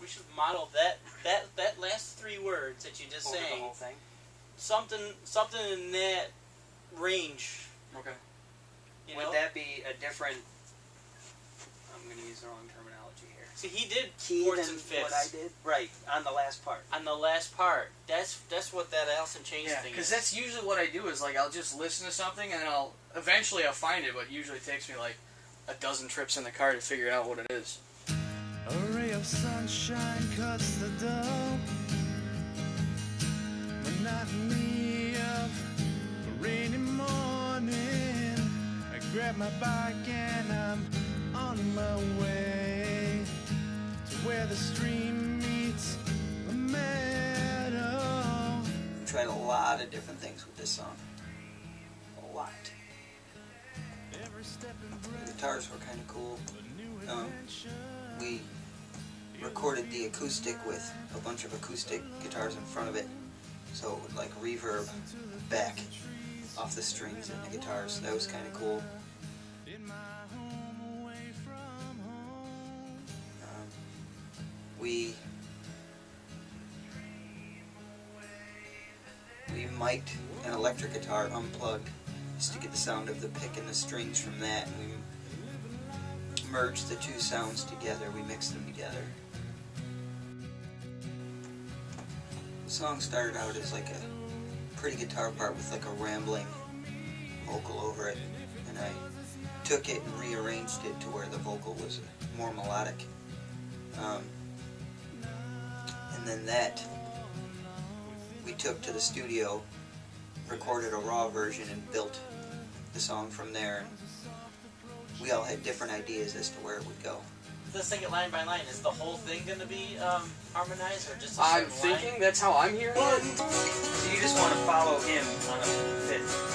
we should model that last 3 words that you just Over sang. the whole thing. Something in that range. Okay. You Would know? that be a different? I'm going to use the wrong terminology here. See, he did Key fourths than and fifths. what I did. Right on the last part. On the last part. That's what that Alice in Chains Yeah, thing because is. that's usually what I do is like I'll just listen to something and I'll eventually find it, but it usually takes me like a dozen trips in the car to figure out what it is. A ray of sunshine cuts the dull monotony of a rainy morning. I grab my bike and I'm on my way to where the stream meets the meadow. We tried a lot of different things with this song. A lot. The guitars were kind of cool. We recorded the acoustic with a bunch of acoustic guitars in front of it, so it would like reverb back off the strings and the guitars. That was kind of cool. We mic'd an electric guitar unplugged just to get the sound of the pick and the strings from that, and we merged the 2 sounds together. We mixed them together. The song started out as like a pretty guitar part with like a rambling vocal over it, and I took it and rearranged it to where the vocal was more melodic. And then that we took to the studio, recorded a raw version, and built the song from there. And we all had different ideas as to where it would go. Let's sing it line by line. Is the whole thing going to be harmonized, or just a I'm certain thinking line? that's how I'm hearing it. So you just want to follow him on a fifth.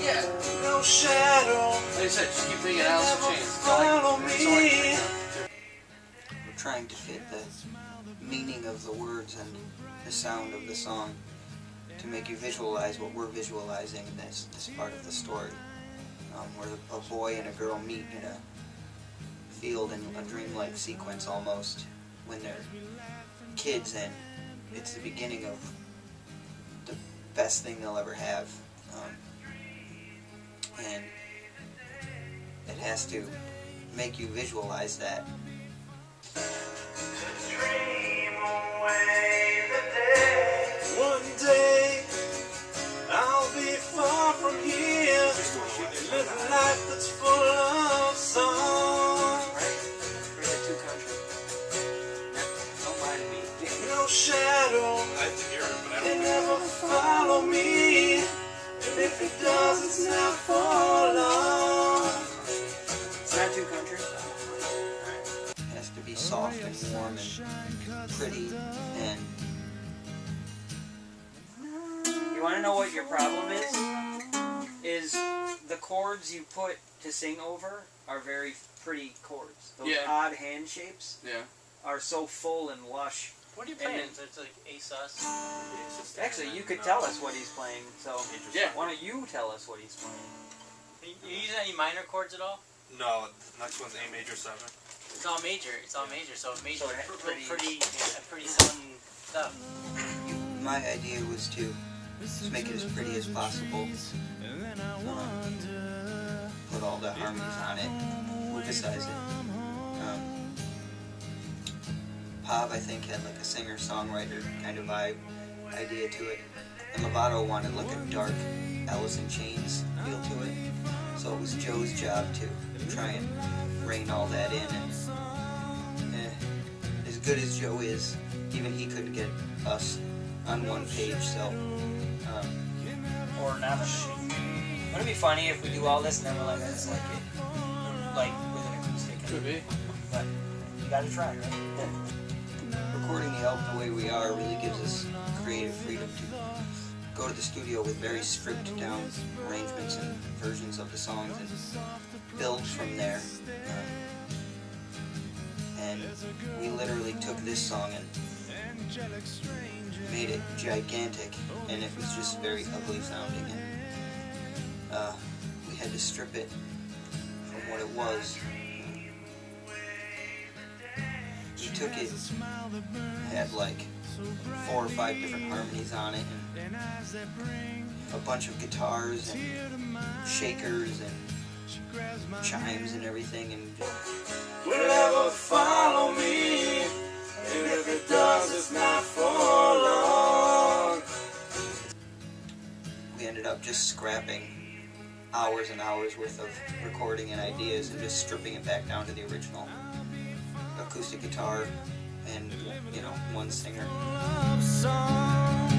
Yeah. No shadow. Like I said, just keep thinking Alice in Chains. Follow me. We're trying to fit the meaning of the words and the sound of the song to make you visualize what we're visualizing in this part of the story, where a boy and a girl meet in a field in a dreamlike sequence almost when they're kids, and it's the beginning of the best thing they'll ever have, and it has to make you visualize that. One day I'll be far from here, live a life that's full of song. Really too country. Don't mind me. No shadow, it never follow me, and if it does, it's not for long. It's not too country. It has to be soft and warm and pretty, and You want to know what your problem is? Is the chords you put to sing over are very pretty chords. Those Yeah. odd hand shapes Yeah. are so full and lush. What are you And playing? then- It's like A sus. Actually, you could tell us what he's playing. So Yeah. why don't you tell us what he's playing? You using any minor chords at all? No, the next one's A major 7. It's all major. It's all major. So major, So it had pretty pretty- fun stuff. my idea was to just make it as pretty as possible, put all the harmonies on it, emphasize it. Pop, I think, had like a singer-songwriter kind of vibe idea to it, and Lovato wanted like a dark Alice in Chains feel to it, so it was Joe's job to try and rein all that in, and as good as Joe is, even he couldn't get us on one page, so Or not a sheet. Wouldn't it be funny if we do all this and then we're like, that's like it, like with an acoustic? Could be. But you gotta try, right? recording the album the way we are really gives us creative freedom to go to the studio with very stripped down arrangements and versions of the songs and build from there. And we literally took this song and made it gigantic, and it was just very ugly sounding, and we had to strip it from what it was. We she took it, had like 4 or 5 different harmonies on it, and a bunch of guitars and shakers and chimes and everything, and will ever follow me, and if it does, it's not for long. we ended up just scrapping hours and hours worth of recording and ideas and just stripping it back down to the original acoustic guitar and, you know, one singer. Love song.